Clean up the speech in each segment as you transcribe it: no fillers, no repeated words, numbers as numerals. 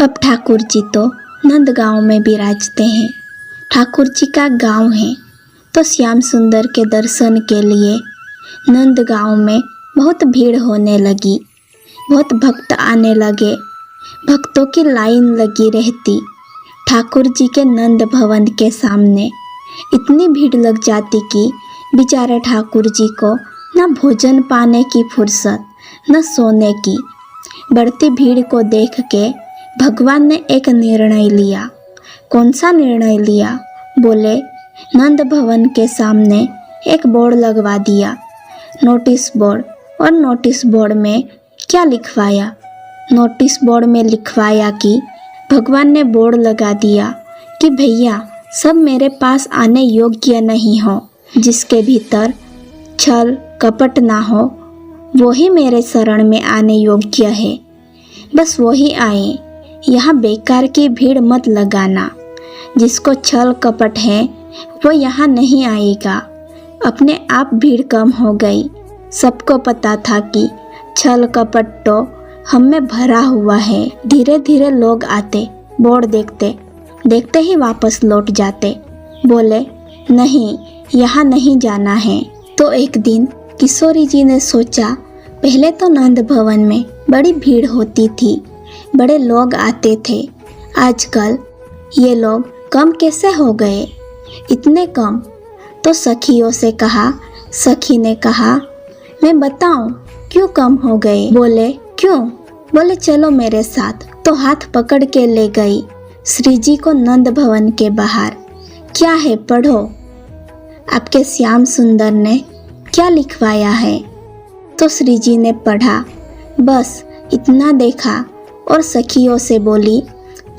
अब ठाकुर जी तो नंद गांव में विराजते हैं। ठाकुर जी का गांव है तो श्याम सुंदर के दर्शन के लिए नंद गांव में बहुत भीड़ होने लगी। बहुत भक्त आने लगे, भक्तों की लाइन लगी रहती। ठाकुर जी के नंद भवन के सामने इतनी भीड़ लग जाती कि बेचारे ठाकुर जी को न भोजन पाने की फुर्सत न सोने की। बढ़ती भीड़ को देख के भगवान ने एक निर्णय लिया। कौन सा निर्णय लिया? बोले, नंद भवन के सामने एक बोर्ड लगवा दिया, नोटिस बोर्ड। और नोटिस बोर्ड में क्या लिखवाया? नोटिस बोर्ड में लिखवाया कि भगवान ने बोर्ड लगा दिया कि भैया सब मेरे पास आने योग्य नहीं हो। जिसके भीतर छल कपट ना हो वही मेरे शरण में आने योग्य है। बस वही आए, यहाँ बेकार की भीड़ मत लगाना। जिसको छल कपट है वो यहाँ नहीं आएगा। अपने आप भीड़ कम हो गई। सबको पता था कि छल कपट तो हम में भरा हुआ है। धीरे धीरे लोग आते, बोर्ड देखते, देखते ही वापस लौट जाते। बोले, नहीं, यहाँ नहीं जाना है। तो एक दिन किशोरी जी ने सोचा, पहले तो नंद भवन में बड़ी भीड़ होती थी, बड़े लोग आते थे। आजकल ये लोग कम कैसे हो गए? इतने कम? तो सखियों से कहा। सखी ने कहा, मैं बताऊं क्यों कम हो गए? बोले, क्यों? बोले, चलो मेरे साथ। तो हाथ पकड़ के ले गई श्री जी को नंद भवन के बाहर। क्या है, पढ़ो, आपके श्याम सुंदर ने क्या लिखवाया है? तो श्री जी ने पढ़ा, बस इतना देखा और सखियों से बोली,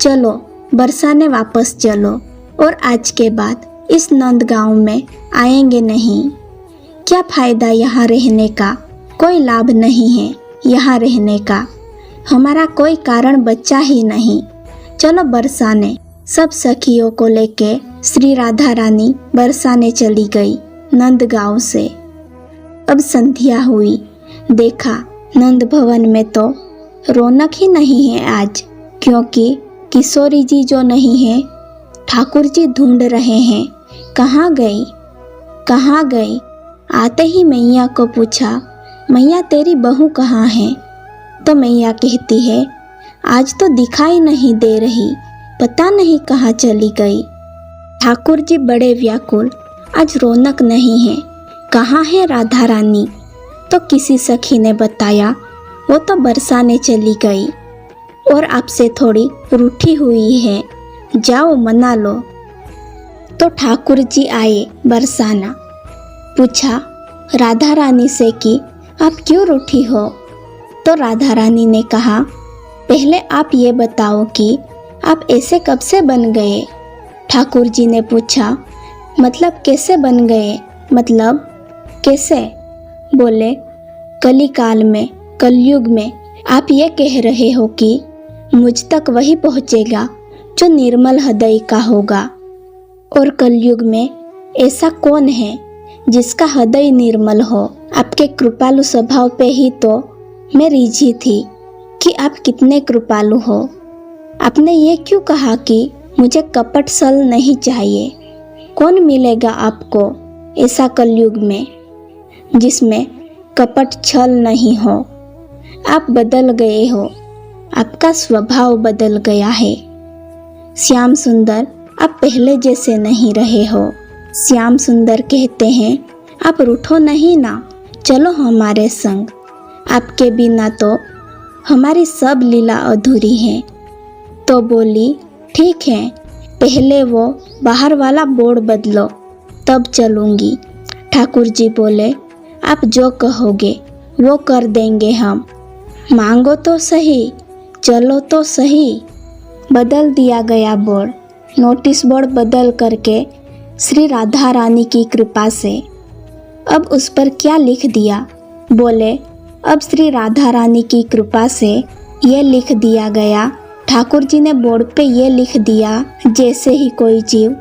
चलो बरसाने वापस चलो और आज के बाद इस नंद गांव में आएंगे नहीं। क्या फायदा यहाँ रहने का? कोई लाभ नहीं है यहाँ रहने का। हमारा कोई कारण बचा ही नहीं। चलो बरसाने। सब सखियों को लेके श्री राधा रानी बरसाने चली गई नंद गांव से। अब संध्या हुई। देखा नंद भवन में तो रौनक ही नहीं है आज, क्योंकि किशोरी जी जो नहीं है, ठाकुर जी ढूंढ रहे हैं। कहाँ गई, कहाँ गई? आते ही मैया को पूछा, मैया तेरी बहू कहाँ है? तो मैया कहती है, आज तो दिखाई नहीं दे रही, पता नहीं कहाँ चली गई। ठाकुर जी बड़े व्याकुल, आज रौनक नहीं है, कहाँ है राधा रानी? तो किसी सखी ने बताया, वो तो बरसाने चली गई और आपसे थोड़ी रूठी हुई है, जाओ मना लो। तो ठाकुर जी आए बरसाना। पूछा राधा रानी से कि आप क्यों रूठी हो? तो राधा रानी ने कहा, पहले आप ये बताओ कि आप ऐसे कब से बन गए? ठाकुर जी ने पूछा, मतलब कैसे बन गए? मतलब कैसे? बोले, कलिकाल में, कलयुग में आप ये कह रहे हो कि मुझ तक वही पहुँचेगा जो निर्मल हृदय का होगा। और कलयुग में ऐसा कौन है जिसका हृदय निर्मल हो? आपके कृपालु स्वभाव पे ही तो मैं रिझी थी कि आप कितने कृपालु हो। आपने ये क्यों कहा कि मुझे कपट सल नहीं चाहिए? कौन मिलेगा आपको ऐसा कलयुग में जिसमें कपट छल नहीं हो? आप बदल गए हो, आपका स्वभाव बदल गया है। श्याम सुंदर, आप पहले जैसे नहीं रहे हो। श्याम सुंदर कहते हैं, आप रूठो नहीं ना, चलो हमारे संग। आपके बिना तो हमारी सब लीला अधूरी है। तो बोली, ठीक है, पहले वो बाहर वाला बोर्ड बदलो, तब चलूँगी। ठाकुर जी बोले, आप जो कहोगे वो कर देंगे हम। मांगो तो सही, चलो तो सही। बदल दिया गया बोर्ड। नोटिस बोर्ड बदल करके श्री राधा रानी की कृपा से अब उस पर क्या लिख दिया? बोले, अब श्री राधा रानी की कृपा से ये लिख दिया गया। ठाकुर जी ने बोर्ड पे ये लिख दिया, जैसे ही कोई जीव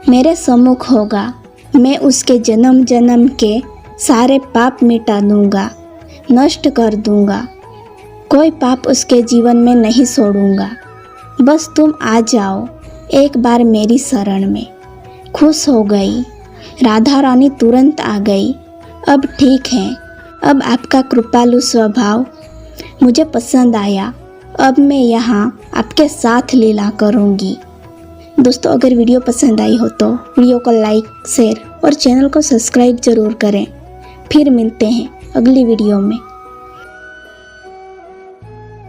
मेरे सम्मुख होगा, मैं उसके जन्म जन्म के सारे पाप मिटा दूंगा, नष्ट कर दूंगा। कोई पाप उसके जीवन में नहीं छोड़ूंगा। बस तुम आ जाओ एक बार मेरी शरण में। खुश हो गई राधा रानी, तुरंत आ गई। अब ठीक है, अब आपका कृपालु स्वभाव मुझे पसंद आया। अब मैं यहाँ आपके साथ लीला करूँगी। दोस्तों, अगर वीडियो पसंद आई हो तो वीडियो को लाइक, शेयर और चैनल को सब्सक्राइब ज़रूर करें। फिर मिलते हैं अगली वीडियो में।